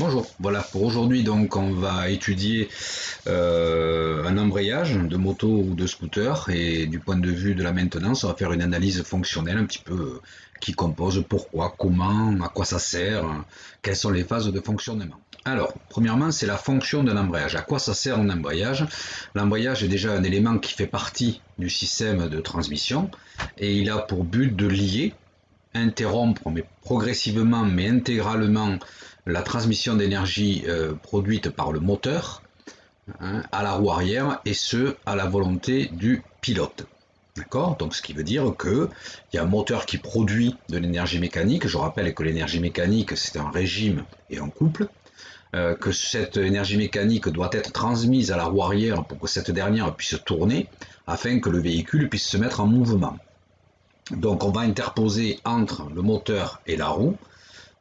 Bonjour, voilà pour aujourd'hui donc on va étudier un embrayage de moto ou de scooter et du point de vue de la maintenance on va faire une analyse fonctionnelle un petit peu qui compose pourquoi, comment, à quoi ça sert, quelles sont les phases de fonctionnement. Alors, premièrement c'est la fonction de l'embrayage. À quoi ça sert un embrayage? L'embrayage est déjà un élément qui fait partie du système de transmission et il a pour but de lier, interrompre mais progressivement mais intégralement la transmission d'énergie produite par le moteur à la roue arrière et ce à la volonté du pilote. D'accord? Donc ce qui veut dire qu'il y a un moteur qui produit de l'énergie mécanique. Je rappelle que l'énergie mécanique c'est un régime et un couple. Que cette énergie mécanique doit être transmise à la roue arrière pour que cette dernière puisse tourner afin que le véhicule puisse se mettre en mouvement. Donc on va interposer entre le moteur et la roue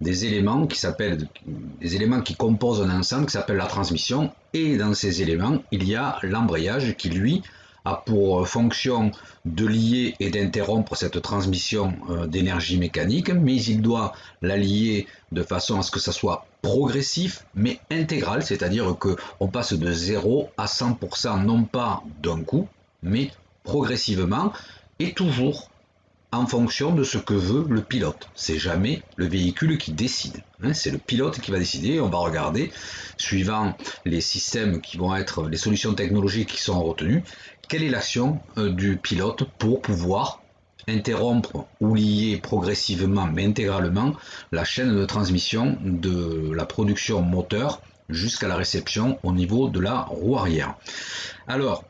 des éléments qui composent un ensemble qui s'appelle la transmission, et dans ces éléments il y a l'embrayage qui lui a pour fonction de lier et d'interrompre cette transmission d'énergie mécanique, mais il doit la lier de façon à ce que ça soit progressif mais intégral, c'est-à-dire qu'on passe de 0 à 100% non pas d'un coup mais progressivement et toujours en fonction de ce que veut le pilote. C'est jamais le véhicule qui décide. C'est le pilote qui va décider. On va regarder, suivant les systèmes qui vont être, les solutions technologiques qui sont retenues, quelle est l'action du pilote pour pouvoir interrompre ou lier progressivement mais intégralement la chaîne de transmission de la production moteur jusqu'à la réception au niveau de la roue arrière. Alors,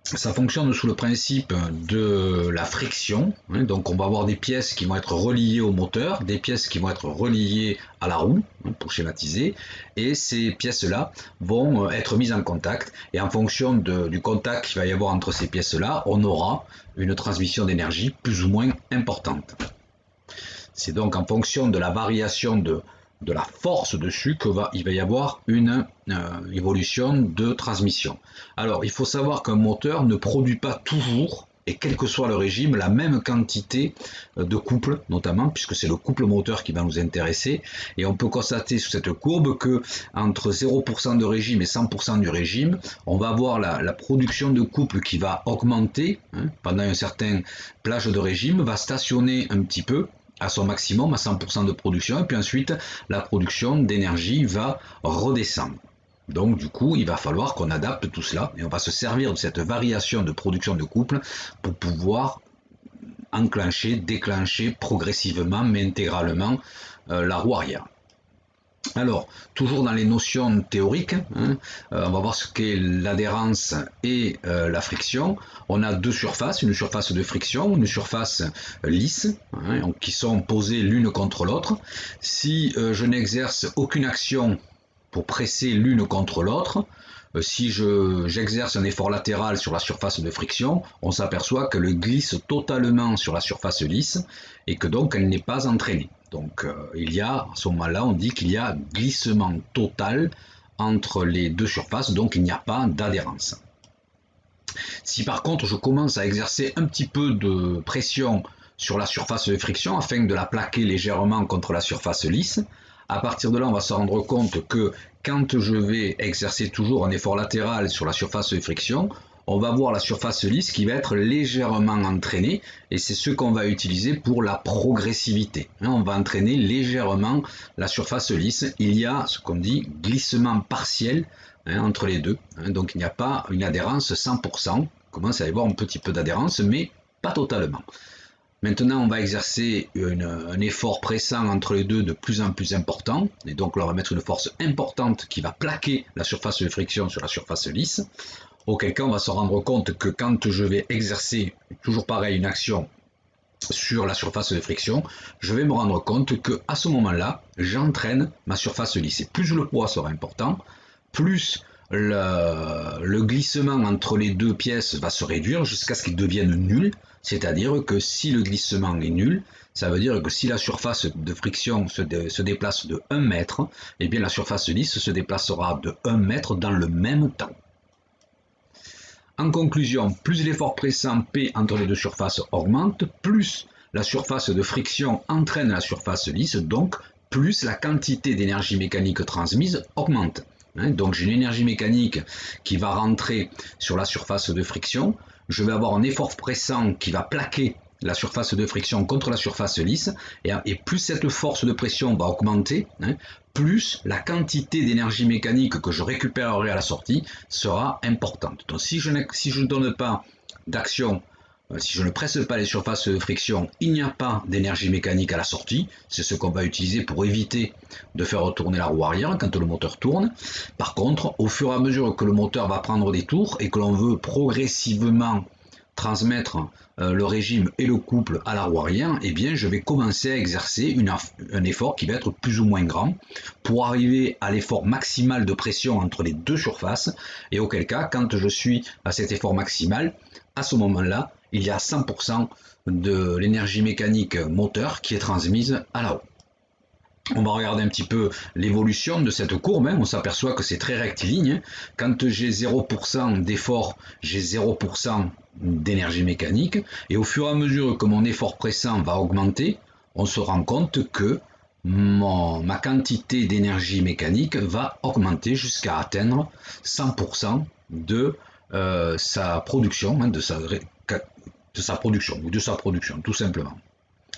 ça fonctionne sous le principe de la friction, donc on va avoir des pièces qui vont être reliées au moteur, des pièces qui vont être reliées à la roue, pour schématiser, et ces pièces-là vont être mises en contact, et en fonction du contact qu'il va y avoir entre ces pièces-là, on aura une transmission d'énergie plus ou moins importante. C'est donc en fonction de la variation de la force dessus qu'il va y avoir une évolution de transmission. Alors il faut savoir qu'un moteur ne produit pas toujours, et quel que soit le régime, la même quantité de couple, notamment puisque c'est le couple moteur qui va nous intéresser, et on peut constater sur cette courbe que entre 0% de régime et 100% du régime, on va avoir la production de couple qui va augmenter pendant un certain plage de régime, va stationner un petit peu à son maximum, à 100% de production, et puis ensuite la production d'énergie va redescendre. Donc du coup, il va falloir qu'on adapte tout cela, et on va se servir de cette variation de production de couple pour pouvoir enclencher, déclencher progressivement, mais intégralement la roue arrière. Alors, toujours dans les notions théoriques, on va voir ce qu'est l'adhérence et la friction. On a deux surfaces, une surface de friction, une surface lisse, qui sont posées l'une contre l'autre. Si je n'exerce aucune action pour presser l'une contre l'autre, si j'exerce un effort latéral sur la surface de friction, on s'aperçoit qu'elle glisse totalement sur la surface lisse et que donc elle n'est pas entraînée. Donc il y a, à ce moment-là, on dit qu'il y a glissement total entre les deux surfaces, donc il n'y a pas d'adhérence. Si par contre je commence à exercer un petit peu de pression sur la surface de friction afin de la plaquer légèrement contre la surface lisse, à partir de là on va se rendre compte que quand je vais exercer toujours un effort latéral sur la surface de friction, on va voir la surface lisse qui va être légèrement entraînée, et c'est ce qu'on va utiliser pour la progressivité. On va entraîner légèrement la surface lisse. Il y a ce qu'on dit glissement partiel entre les deux, donc il n'y a pas une adhérence 100%, on commence à y avoir un petit peu d'adhérence, mais pas totalement. Maintenant, on va exercer un effort pressant entre les deux de plus en plus important, et donc là on va mettre une force importante qui va plaquer la surface de friction sur la surface lisse, auquel cas on va se rendre compte que quand je vais exercer, toujours pareil, une action sur la surface de friction, je vais me rendre compte que à ce moment-là, j'entraîne ma surface lisse. Et plus le poids sera important, plus le glissement entre les deux pièces va se réduire jusqu'à ce qu'il devienne nul, c'est-à-dire que si le glissement est nul, ça veut dire que si la surface de friction se déplace de 1 mètre, et bien la surface lisse se déplacera de 1 mètre dans le même temps. En conclusion, plus l'effort pressant P entre les deux surfaces augmente, plus la surface de friction entraîne la surface lisse, donc plus la quantité d'énergie mécanique transmise augmente. Donc j'ai une énergie mécanique qui va rentrer sur la surface de friction, je vais avoir un effort pressant qui va plaquer la surface de friction contre la surface lisse, et plus cette force de pression va augmenter, plus la quantité d'énergie mécanique que je récupérerai à la sortie sera importante. Donc si je ne donne pas d'action, si je ne presse pas les surfaces de friction, il n'y a pas d'énergie mécanique à la sortie. C'est ce qu'on va utiliser pour éviter de faire retourner la roue arrière quand le moteur tourne. Par contre, au fur et à mesure que le moteur va prendre des tours et que l'on veut progressivement transmettre le régime et le couple à la roue arrière, eh bien je vais commencer à exercer un effort qui va être plus ou moins grand pour arriver à l'effort maximal de pression entre les deux surfaces, et auquel cas, quand je suis à cet effort maximal, à ce moment-là, il y a 100% de l'énergie mécanique moteur qui est transmise à la roue. On va regarder un petit peu l'évolution de cette courbe, on s'aperçoit que c'est très rectiligne. Quand j'ai 0% d'effort, j'ai 0% d'énergie mécanique, et au fur et à mesure que mon effort pressant va augmenter, on se rend compte que ma quantité d'énergie mécanique va augmenter jusqu'à atteindre 100% de sa production, de sa production, tout simplement.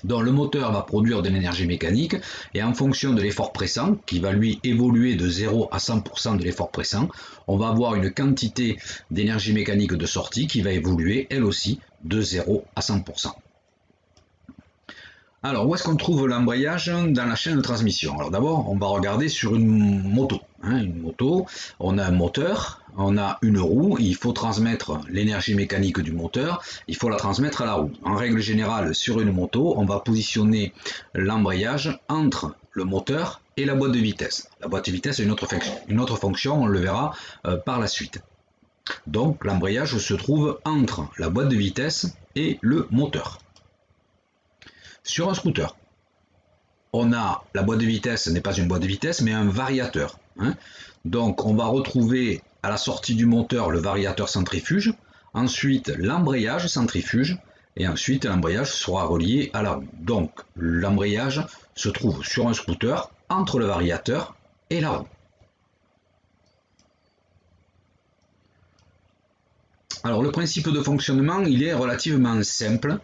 Donc le moteur va produire de l'énergie mécanique, et en fonction de l'effort pressant, qui va lui évoluer de 0 à 100% de l'effort pressant, on va avoir une quantité d'énergie mécanique de sortie qui va évoluer elle aussi de 0 à 100%. Alors, où est-ce qu'on trouve l'embrayage dans la chaîne de transmission? Alors d'abord, on va regarder sur une moto. Une moto, on a un moteur, on a une roue, il faut transmettre l'énergie mécanique du moteur, il faut la transmettre à la roue. En règle générale, sur une moto, on va positionner l'embrayage entre le moteur et la boîte de vitesse. La boîte de vitesse a une autre fonction, on le verra par la suite. Donc l'embrayage se trouve entre la boîte de vitesse et le moteur. Sur un scooter, on a la boîte de vitesse, n'est pas une boîte de vitesse, mais un variateur. Donc on va retrouver à la sortie du moteur le variateur centrifuge, ensuite l'embrayage centrifuge, et ensuite l'embrayage sera relié à la roue. Donc l'embrayage se trouve sur un scooter entre le variateur et la roue. Alors le principe de fonctionnement, il est relativement simple,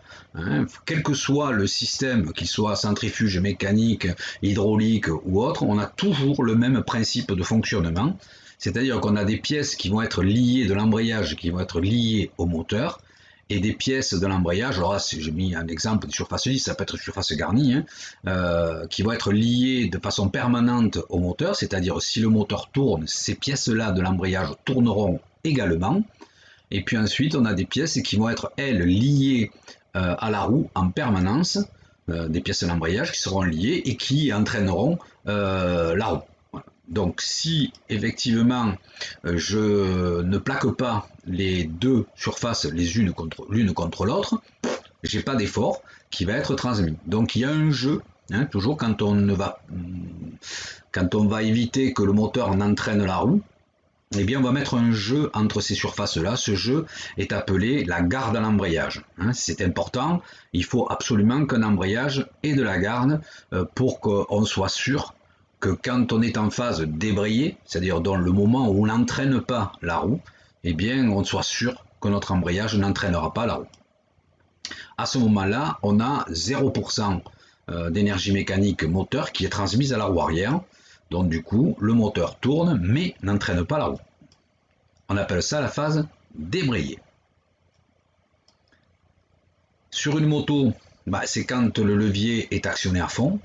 quel que soit le système, qu'il soit centrifuge, mécanique, hydraulique ou autre, on a toujours le même principe de fonctionnement, c'est-à-dire qu'on a des pièces qui vont être liées de l'embrayage, qui vont être liées au moteur, et des pièces de l'embrayage, alors là j'ai mis un exemple de surface lisse, ça peut être surface garnie, qui vont être liées de façon permanente au moteur, c'est-à-dire si le moteur tourne, ces pièces-là de l'embrayage tourneront également. Et puis ensuite, on a des pièces qui vont être, elles, liées à la roue en permanence, des pièces de l'embrayage qui seront liées et qui entraîneront la roue. Voilà. Donc si effectivement je ne plaque pas les deux surfaces les unes contre l'autre, j'ai pas d'effort qui va être transmis. Donc il y a un jeu, toujours quand on va éviter que le moteur n'entraîne la roue, eh bien on va mettre un jeu entre ces surfaces-là. Ce jeu est appelé la garde à l'embrayage. C'est important, il faut absolument qu'un embrayage ait de la garde pour qu'on soit sûr que quand on est en phase débrayée, c'est-à-dire dans le moment où on n'entraîne pas la roue, eh bien on soit sûr que notre embrayage n'entraînera pas la roue. À ce moment-là, on a 0% d'énergie mécanique moteur qui est transmise à la roue arrière. Donc du coup, le moteur tourne mais n'entraîne pas la roue. On appelle ça la phase débrayée. Sur une moto, c'est quand le levier est actionné à fond.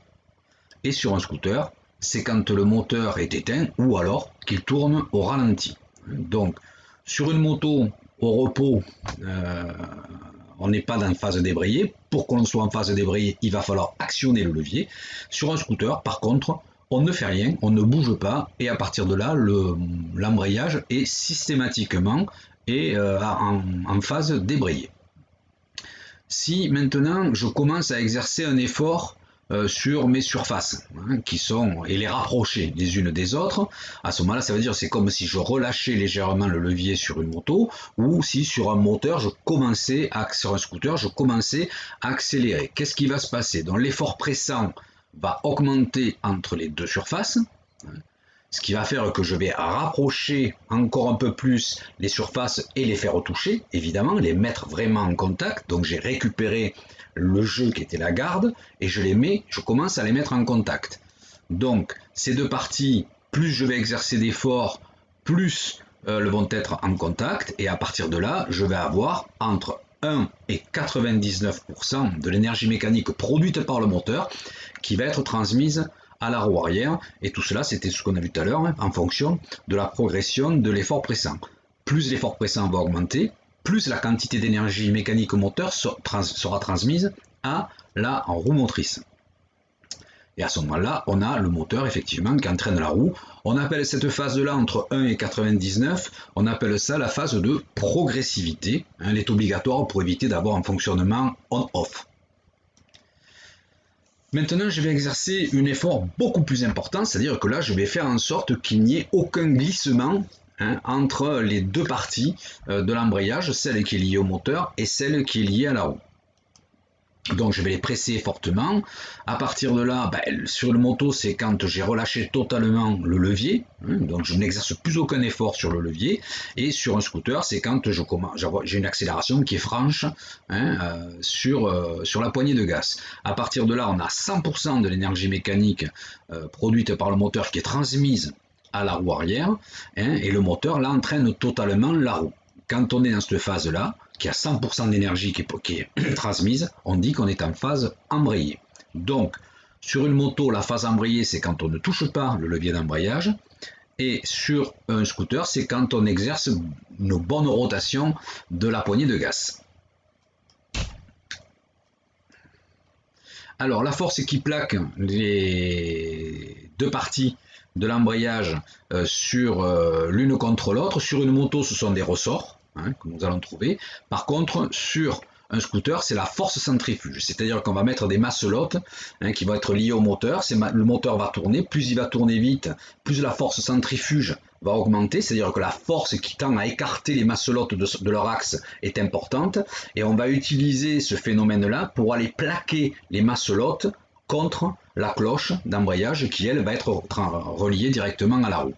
Et sur un scooter, c'est quand le moteur est éteint ou alors qu'il tourne au ralenti. Donc sur une moto, au repos, on n'est pas dans phase débrayée. Pour qu'on soit en phase débrayée, il va falloir actionner le levier. Sur un scooter, par contre, on ne fait rien, on ne bouge pas, et à partir de là, l'embrayage est systématiquement en phase débrayée. Si maintenant je commence à exercer un effort sur mes surfaces, et les rapprocher les unes des autres, à ce moment-là, ça veut dire c'est comme si je relâchais légèrement le levier sur une moto, ou si sur un moteur, sur un scooter, je commençais à accélérer. Qu'est-ce qui va se passer? Donc l'effort pressant va augmenter entre les deux surfaces, ce qui va faire que je vais rapprocher encore un peu plus les surfaces et les faire toucher, évidemment, les mettre vraiment en contact. Donc j'ai récupéré le jeu qui était la garde et je commence à les mettre en contact. Donc ces deux parties, plus je vais exercer d'efforts, plus elles vont être en contact, et à partir de là, je vais avoir entre 1 et 99% de l'énergie mécanique produite par le moteur qui va être transmise à la roue arrière, et tout cela c'était ce qu'on a vu tout à l'heure, en fonction de la progression de l'effort pressant. Plus l'effort pressant va augmenter, plus la quantité d'énergie mécanique moteur sera transmise à la roue motrice. Et à ce moment-là, on a le moteur effectivement qui entraîne la roue. On appelle cette phase-là entre 1 et 99, on appelle ça la phase de progressivité. Elle est obligatoire pour éviter d'avoir un fonctionnement on-off. Maintenant, je vais exercer un effort beaucoup plus important, c'est-à-dire que là, je vais faire en sorte qu'il n'y ait aucun glissement entre les deux parties de l'embrayage, celle qui est liée au moteur et celle qui est liée à la roue. Donc je vais les presser fortement. À partir de là, sur le moto, c'est quand j'ai relâché totalement le levier, donc je n'exerce plus aucun effort sur le levier. Et sur un scooter, c'est quand j'ai une accélération qui est franche sur la poignée de gaz. À partir de là, on a 100% de l'énergie mécanique produite par le moteur qui est transmise à la roue arrière, et le moteur là entraîne totalement la roue. Quand on est dans cette phase-là, qui a 100% d'énergie qui est transmise, on dit qu'on est en phase embrayée. Donc, sur une moto, la phase embrayée, c'est quand on ne touche pas le levier d'embrayage. Et sur un scooter, c'est quand on exerce une bonne rotation de la poignée de gaz. Alors, la force qui plaque les deux parties de l'embrayage sur l'une contre l'autre, sur une moto, ce sont des ressorts que nous allons trouver. Par contre, sur un scooter, c'est la force centrifuge, c'est-à-dire qu'on va mettre des masselottes qui vont être liées au moteur. Le moteur va tourner, plus il va tourner vite, plus la force centrifuge va augmenter, c'est-à-dire que la force qui tend à écarter les masselottes de leur axe est importante, et on va utiliser ce phénomène-là pour aller plaquer les masselottes contre la cloche d'embrayage qui, elle, va être reliée directement à la roue.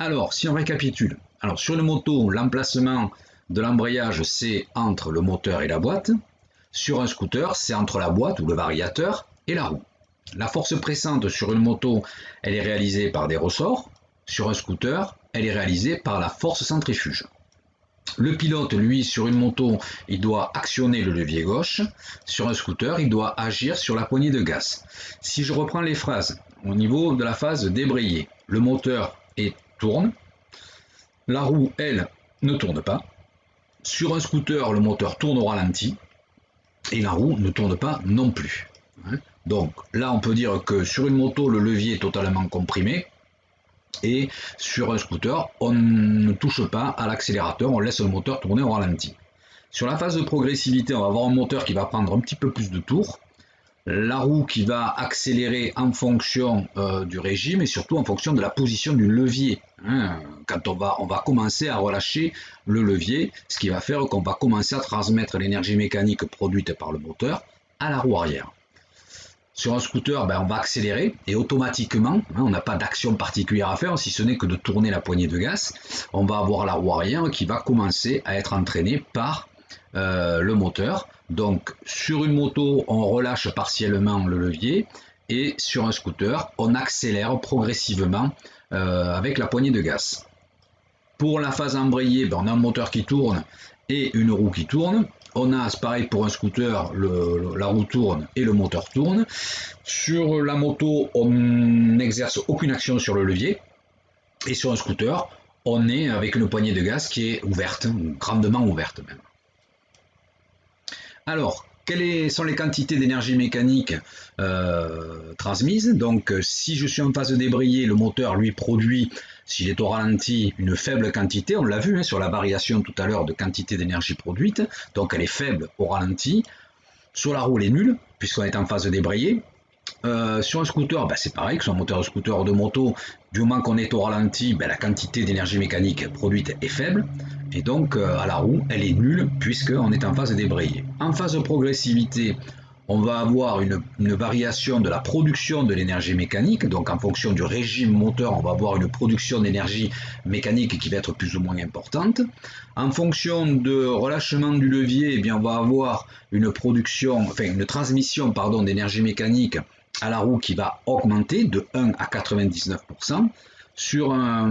Alors, si on récapitule, alors sur une moto, l'emplacement de l'embrayage, c'est entre le moteur et la boîte. Sur un scooter, c'est entre la boîte ou le variateur et la roue. La force pressante sur une moto, elle est réalisée par des ressorts. Sur un scooter, elle est réalisée par la force centrifuge. Le pilote, lui, sur une moto, il doit actionner le levier gauche. Sur un scooter, il doit agir sur la poignée de gaz. Si je reprends les phrases, au niveau de la phase débrayée, le moteur tourne. La roue, elle, ne tourne pas. Sur un scooter, le moteur tourne au ralenti et la roue ne tourne pas non plus. Donc là, on peut dire que sur une moto, le levier est totalement comprimé, et sur un scooter, on ne touche pas à l'accélérateur, on laisse le moteur tourner au ralenti. Sur la phase de progressivité, on va avoir un moteur qui va prendre un petit peu plus de tours, la roue qui va accélérer en fonction du régime et surtout en fonction de la position du levier. Quand on va commencer à relâcher le levier, ce qui va faire qu'on va commencer à transmettre l'énergie mécanique produite par le moteur à la roue arrière. Sur un scooter, on va accélérer et automatiquement, on n'a pas d'action particulière à faire, si ce n'est que de tourner la poignée de gaz. On va avoir la roue arrière qui va commencer à être entraînée par le moteur. Donc sur une moto, on relâche partiellement le levier, et sur un scooter, on accélère progressivement avec la poignée de gaz. Pour la phase embrayée, on a un moteur qui tourne et une roue qui tourne. On a, c'est pareil pour un scooter, la roue tourne et le moteur tourne. Sur la moto, on n'exerce aucune action sur le levier. Et sur un scooter, on est avec une poignée de gaz qui est ouverte, grandement ouverte même. Alors, quelles sont les quantités d'énergie mécanique transmises? Donc, si je suis en phase débrayée, le moteur lui produit, s'il est au ralenti, une faible quantité. On l'a vu sur la variation tout à l'heure de quantité d'énergie produite. Donc, elle est faible au ralenti. Sur la roue, elle est nulle, puisqu'on est en phase débrayée. Sur un scooter, c'est pareil, que ce soit un moteur de scooter ou de moto, du moment qu'on est au ralenti, la quantité d'énergie mécanique produite est faible, et donc à la roue, elle est nulle puisqu'on est en phase débrayée. En phase de progressivité, on va avoir une variation de la production de l'énergie mécanique, donc en fonction du régime moteur, on va avoir une production d'énergie mécanique qui va être plus ou moins importante. En fonction de relâchement du levier, eh bien, on va avoir une transmission d'énergie mécanique à la roue qui va augmenter de 1 à 99%. Sur un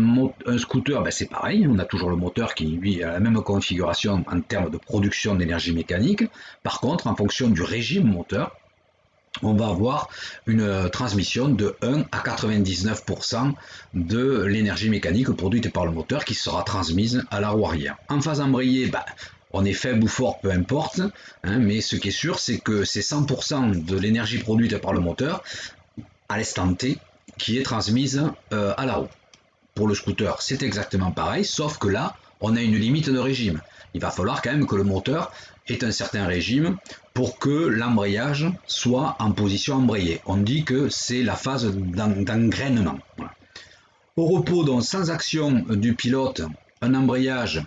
scooter, ben c'est pareil, on a toujours le moteur qui lui a la même configuration en termes de production d'énergie mécanique. Par contre, en fonction du régime moteur, on va avoir une transmission de 1 à 99% de l'énergie mécanique produite par le moteur qui sera transmise à la roue arrière. En phase embrayée, ben, on est faible ou fort, peu importe, hein, mais ce qui est sûr, c'est que c'est 100% de l'énergie produite par le moteur à l'instant T qui est transmise à la roue. Pour le scooter, c'est exactement pareil, sauf que là, on a une limite de régime. Il va falloir quand même que le moteur ait un certain régime pour que l'embrayage soit en position embrayée. On dit que c'est la phase d'engrainement. Voilà. Au repos, donc sans action du pilote, un embrayage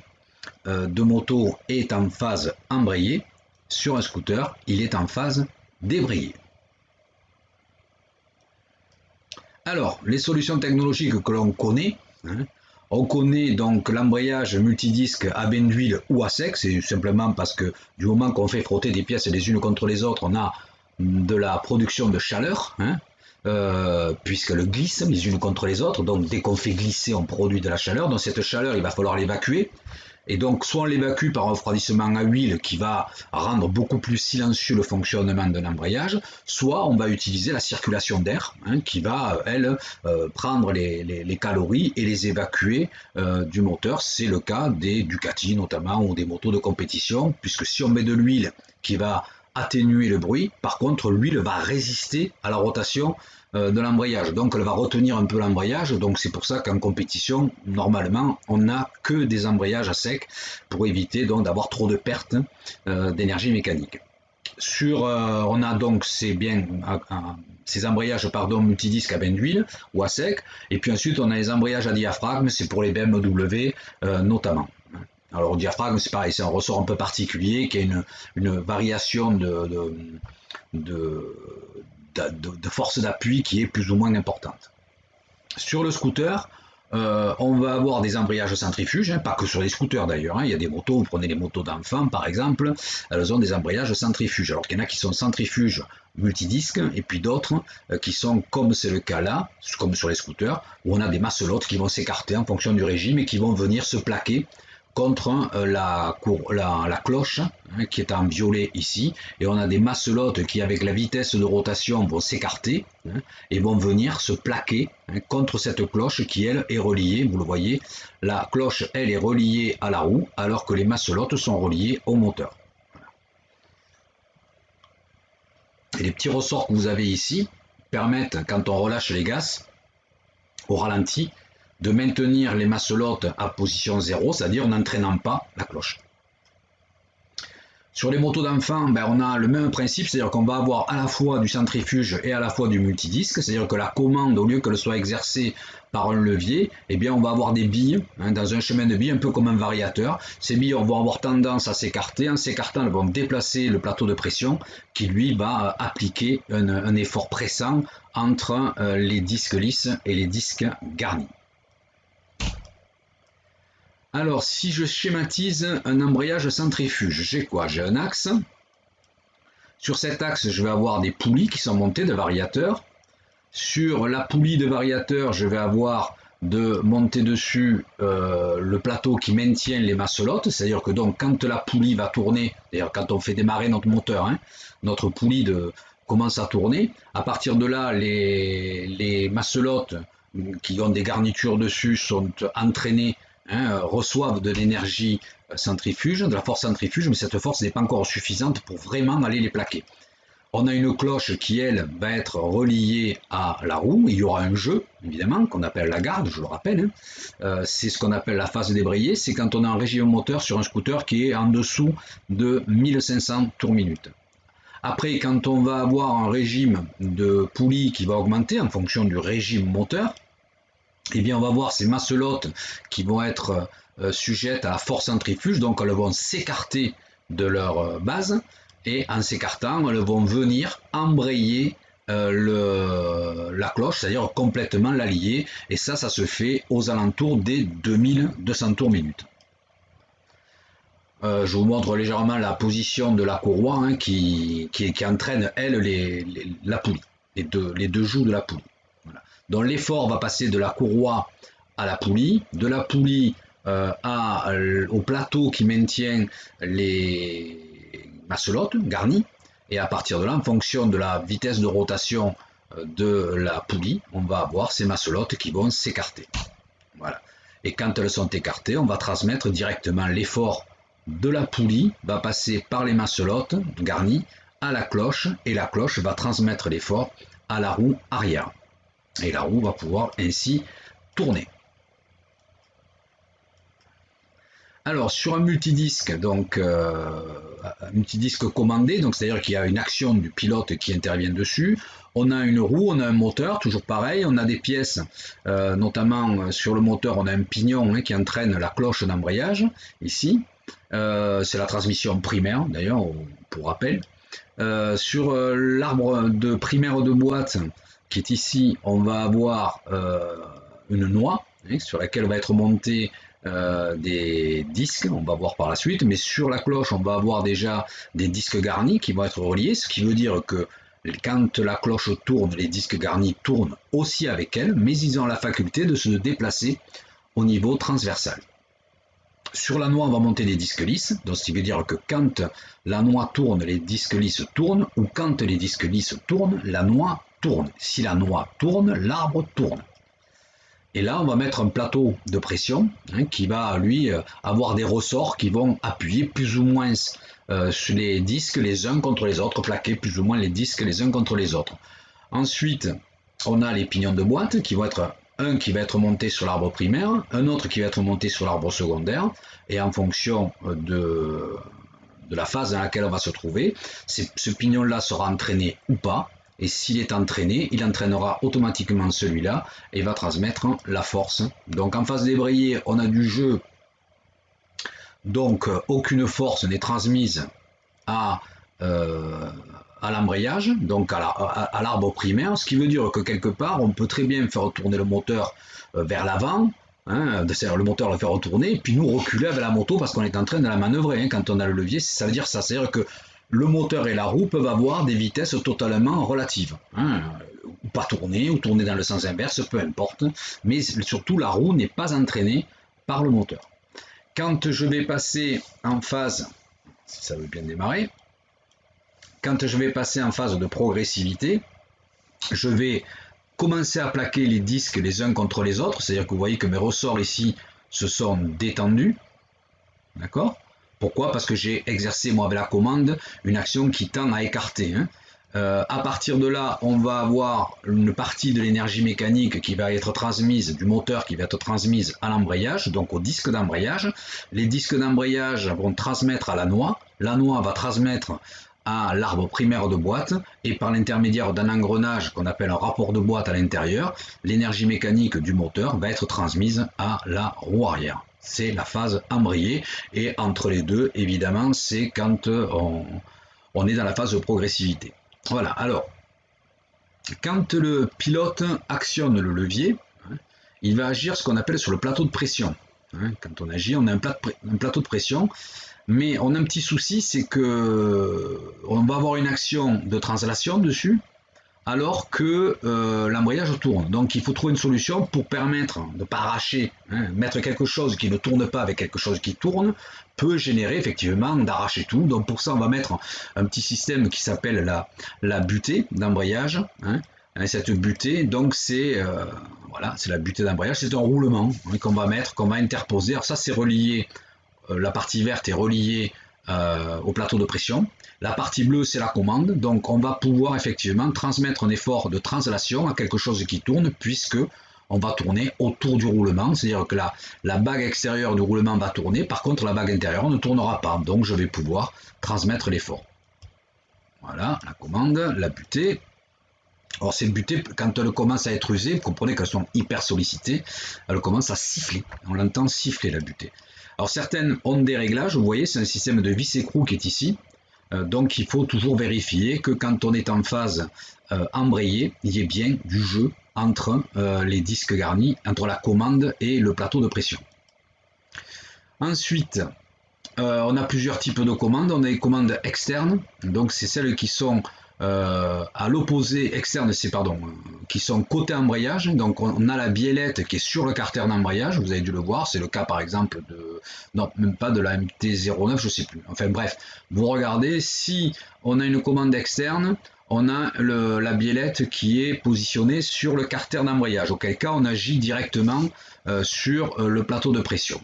de moto est en phase embrayée. Sur un scooter, il est en phase débrayée. Alors, les solutions technologiques que l'on connaît, hein, on connaît donc l'embrayage multidisque à bain d'huile ou à sec, c'est simplement parce que du moment qu'on fait frotter des pièces les unes contre les autres, on a de la production de chaleur, hein, puisqu'elles glissent les unes contre les autres, donc dès qu'on fait glisser, on produit de la chaleur, donc cette chaleur, il va falloir l'évacuer. Et donc, soit on l'évacue par un refroidissement à huile qui va rendre beaucoup plus silencieux le fonctionnement d'un embrayage, soit on va utiliser la circulation d'air, hein, qui va, elle, prendre les calories et les évacuer du moteur. C'est le cas des Ducati notamment ou des motos de compétition, puisque si on met de l'huile qui va atténuer le bruit, par contre l'huile va résister à la rotation de l'embrayage, donc elle va retenir un peu l'embrayage, donc c'est pour ça qu'en compétition, normalement, on n'a que des embrayages à sec pour éviter donc d'avoir trop de pertes d'énergie mécanique. On a donc ces embrayages multidisques à bain d'huile ou à sec, et puis ensuite on a les embrayages à diaphragme, c'est pour les BMW notamment. Alors, le diaphragme, c'est pareil, c'est un ressort un peu particulier qui a une variation de force d'appui qui est plus ou moins importante. Sur le scooter, on va avoir des embrayages centrifuges, hein, pas que sur les scooters d'ailleurs, hein, il y a des motos, vous prenez les motos d'enfants par exemple, elles ont des embrayages centrifuges. Alors qu'il y en a qui sont centrifuges multidisques et puis d'autres qui sont, comme c'est le cas là, comme sur les scooters, où on a des masselottes qui vont s'écarter en fonction du régime et qui vont venir se plaquer contre la cloche, hein, qui est en violet ici, et on a des masselottes qui avec la vitesse de rotation vont s'écarter, hein, et vont venir se plaquer, hein, contre cette cloche qui elle est reliée, vous le voyez, la cloche elle est reliée à la roue alors que les masselottes sont reliées au moteur. Et les petits ressorts que vous avez ici permettent, quand on relâche les gaz au ralenti, de maintenir les masselottes à position 0, c'est-à-dire n'entraînant pas la cloche. Sur les motos d'enfants, on a le même principe, c'est-à-dire qu'on va avoir à la fois du centrifuge et à la fois du multidisque, c'est-à-dire que la commande, au lieu qu'elle soit exercée par un levier, eh bien on va avoir des billes, hein, dans un chemin de billes, un peu comme un variateur. Ces billes vont avoir tendance à s'écarter, en s'écartant, elles vont déplacer le plateau de pression qui lui va appliquer un effort pressant entre les disques lisses et les disques garnis. Alors, si je schématise un embrayage centrifuge, j'ai quoi? J'ai un axe. Sur cet axe, je vais avoir des poulies qui sont montées de variateurs. Sur la poulie de variateur, je vais avoir de monter dessus le plateau qui maintient les masselottes. C'est-à-dire que donc, quand la poulie va tourner, d'ailleurs quand on fait démarrer notre moteur, hein, notre poulie commence à tourner. À partir de là, les masselottes qui ont des garnitures dessus sont entraînées, hein, reçoivent de l'énergie centrifuge, de la force centrifuge, mais cette force n'est pas encore suffisante pour vraiment aller les plaquer. On a une cloche qui, elle, va être reliée à la roue. Il y aura un jeu, évidemment, qu'on appelle la garde, je le rappelle. Hein. C'est ce qu'on appelle la phase débrayée. C'est quand on a un régime moteur sur un scooter qui est en dessous de 1500 tours minute. Après, quand on va avoir un régime de poulie qui va augmenter en fonction du régime moteur, eh bien on va voir ces masselottes qui vont être sujettes à la force centrifuge, donc elles vont s'écarter de leur base, et en s'écartant, elles vont venir embrayer la cloche, c'est-à-dire complètement la lier, et ça se fait aux alentours des 2200 tours minute. Je vous montre légèrement la position de la courroie hein, qui entraîne, elle, la poulie, les deux joues de la poulie. Voilà. Donc l'effort va passer de la courroie à la poulie, de la poulie au plateau qui maintient les masselottes garnies, et à partir de là, en fonction de la vitesse de rotation de la poulie, on va avoir ces masselottes qui vont s'écarter. Voilà. Et quand elles sont écartées, on va transmettre directement l'effort de la poulie, va passer par les masselottes garnies à la cloche, et la cloche va transmettre l'effort à la roue arrière. Et la roue va pouvoir ainsi tourner. Alors sur un multidisque, donc un multidisque commandé, donc c'est-à-dire qu'il y a une action du pilote qui intervient dessus. On a une roue, on a un moteur, toujours pareil, on a des pièces, notamment sur le moteur, on a un pignon hein, qui entraîne la cloche d'embrayage, ici. C'est la transmission primaire, d'ailleurs, pour rappel. Sur l'arbre de primaire de boîte, qui est ici, on va avoir une noix, hein, sur laquelle va être monté des disques, on va voir par la suite, mais sur la cloche on va avoir déjà des disques garnis qui vont être reliés, ce qui veut dire que quand la cloche tourne, les disques garnis tournent aussi avec elle, mais ils ont la faculté de se déplacer au niveau transversal. Sur la noix on va monter des disques lisses, donc ce qui veut dire que quand la noix tourne, les disques lisses tournent, ou quand les disques lisses tournent, la noix tourne. Si la noix tourne, l'arbre tourne. Et là, on va mettre un plateau de pression hein, qui va, lui, avoir des ressorts qui vont appuyer plus ou moins sur les disques les uns contre les autres, plaquer plus ou moins les disques les uns contre les autres. Ensuite, on a les pignons de boîte qui vont être un qui va être monté sur l'arbre primaire, un autre qui va être monté sur l'arbre secondaire, et en fonction de la phase dans laquelle on va se trouver, ce pignon-là sera entraîné ou pas. Et s'il est entraîné, il entraînera automatiquement celui-là et va transmettre la force. Donc en phase débrayée, on a du jeu. Donc aucune force n'est transmise à l'embrayage, donc à l'arbre primaire, ce qui veut dire que quelque part, on peut très bien faire tourner le moteur vers l'avant, hein, c'est-à-dire le moteur le faire retourner, puis nous reculer avec la moto parce qu'on est en train de la manœuvrer. Hein, quand on a le levier, ça veut dire ça, c'est-à-dire que le moteur et la roue peuvent avoir des vitesses totalement relatives, hein, ou pas tourner, ou tourner dans le sens inverse, peu importe, mais surtout la roue n'est pas entraînée par le moteur. Quand je vais passer en phase, si ça veut bien démarrer, quand je vais passer en phase de progressivité, je vais commencer à plaquer les disques les uns contre les autres, c'est-à-dire que vous voyez que mes ressorts ici se sont détendus, d'accord ? Pourquoi? Parce que j'ai exercé, moi, avec la commande, une action qui tend à écarter. Hein. À partir de là, on va avoir une partie de l'énergie mécanique qui va être transmise, du moteur qui va être transmise à l'embrayage, donc au disque d'embrayage. Les disques d'embrayage vont transmettre à la noix va transmettre à l'arbre primaire de boîte, et par l'intermédiaire d'un engrenage qu'on appelle un rapport de boîte à l'intérieur, l'énergie mécanique du moteur va être transmise à la roue arrière. C'est la phase embrayée, et entre les deux, évidemment, c'est quand on est dans la phase de progressivité. Voilà, alors, quand le pilote actionne le levier, hein, il va agir ce qu'on appelle sur le plateau de pression. Hein, quand on agit, on a un plateau de pression, mais on a un petit souci, c'est que on va avoir une action de translation dessus, alors que l'embrayage tourne. Donc il faut trouver une solution pour permettre de ne pas arracher, hein, mettre quelque chose qui ne tourne pas avec quelque chose qui tourne, peut générer effectivement d'arracher tout. Donc pour ça on va mettre un petit système qui s'appelle la butée d'embrayage. Hein. Cette butée, donc c'est voilà, c'est la butée d'embrayage, c'est un roulement hein, qu'on va mettre, qu'on va interposer. Alors ça c'est relié, la partie verte est reliée au plateau de pression. La partie bleue, c'est la commande, donc on va pouvoir effectivement transmettre un effort de translation à quelque chose qui tourne, puisque on va tourner autour du roulement, c'est-à-dire que la bague extérieure du roulement va tourner, par contre la bague intérieure ne tournera pas, donc je vais pouvoir transmettre l'effort. Voilà, la commande, la butée. Alors cette butée, quand elle commence à être usée, vous comprenez qu'elles sont hyper sollicitées, elle commence à siffler, on l'entend siffler la butée. Alors certaines ont des réglages, vous voyez, c'est un système de vis écrou qui est ici. Donc il faut toujours vérifier que quand on est en phase embrayée, il y ait bien du jeu entre les disques garnis, entre la commande et le plateau de pression. Ensuite, on a plusieurs types de commandes. On a les commandes externes, donc c'est celles qui sont à l'opposé, externes, c'est pardon, qui sont côté embrayage. Donc on a la biellette qui est sur le carter d'embrayage, vous avez dû le voir, c'est le cas par exemple de, non même pas de la MT-09, je sais plus. Enfin bref, vous regardez, si on a une commande externe, on a la biellette qui est positionnée sur le carter d'embrayage, auquel cas on agit directement sur le plateau de pression.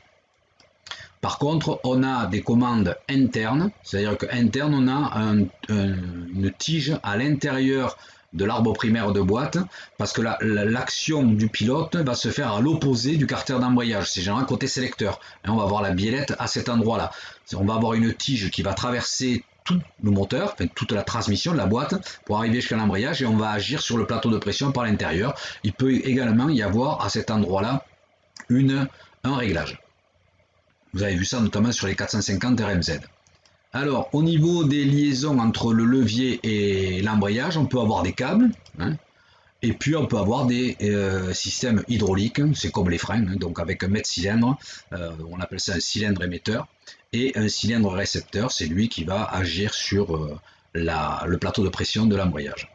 Par contre, on a des commandes internes, c'est-à-dire qu'interne, on a une tige à l'intérieur de l'arbre primaire de boîte, parce que l'action du pilote va se faire à l'opposé du carter d'embrayage, c'est généralement côté sélecteur. Et on va avoir la biellette à cet endroit-là. On va avoir une tige qui va traverser tout le moteur, enfin, toute la transmission de la boîte, pour arriver jusqu'à l'embrayage, et on va agir sur le plateau de pression par l'intérieur. Il peut également y avoir à cet endroit-là un réglage. Vous avez vu ça notamment sur les 450 RMZ. Alors, au niveau des liaisons entre le levier et l'embrayage, on peut avoir des câbles, hein, et puis on peut avoir des systèmes hydrauliques, c'est comme les freins, hein, donc avec un mètre-cylindre, on appelle ça un cylindre émetteur, et un cylindre récepteur, c'est lui qui va agir sur le plateau de pression de l'embrayage.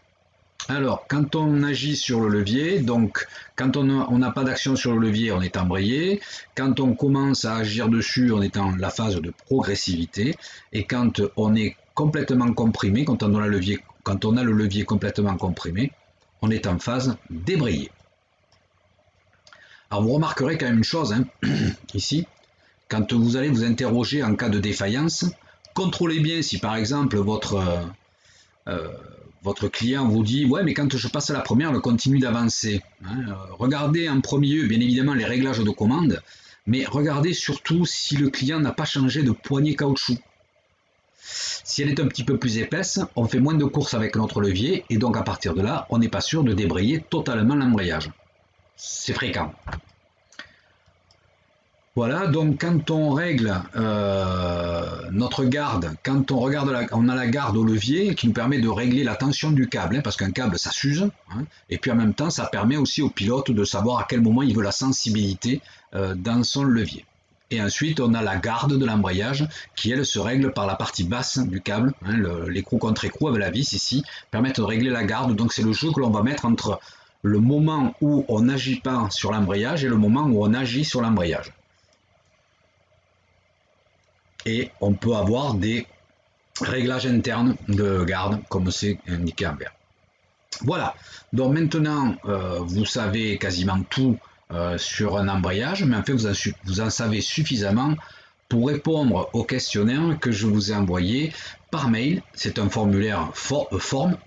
Alors, quand on agit sur le levier, donc quand on n'a pas d'action sur le levier, on est embrayé. Quand on commence à agir dessus, on est en la phase de progressivité. Et quand on est complètement comprimé, quand on a le levier complètement comprimé, on est en phase débrayée. Alors vous remarquerez quand même une chose, hein, ici, quand vous allez vous interroger en cas de défaillance, contrôlez bien si par exemple votre client vous dit « ouais mais quand je passe à la première, elle continue d'avancer hein. » Regardez en premier lieu bien évidemment les réglages de commande, mais regardez surtout si le client n'a pas changé de poignée caoutchouc. Si elle est un petit peu plus épaisse, on fait moins de courses avec notre levier et donc à partir de là, on n'est pas sûr de débrayer totalement l'embrayage. C'est fréquent. Voilà, donc quand on règle notre garde, quand on a la garde au levier qui nous permet de régler la tension du câble, hein, parce qu'un câble ça s'use, hein, et puis en même temps ça permet aussi au pilote de savoir à quel moment il veut la sensibilité dans son levier. Et ensuite on a la garde de l'embrayage qui elle se règle par la partie basse du câble, hein, l'écrou contre écrou avec la vis ici permettent de régler la garde, donc c'est le jeu que l'on va mettre entre le moment où on n'agit pas sur l'embrayage et le moment où on agit sur l'embrayage. Et on peut avoir des réglages internes de garde comme c'est indiqué en vert. Voilà, donc maintenant vous savez quasiment tout sur un embrayage, mais en fait vous en savez suffisamment pour répondre au questionnaire que je vous ai envoyé par mail. C'est un formulaire forme,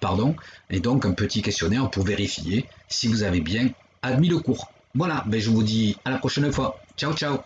et donc un petit questionnaire pour vérifier si vous avez bien admis le cours. Voilà, ben je vous dis à la prochaine fois. Ciao ciao.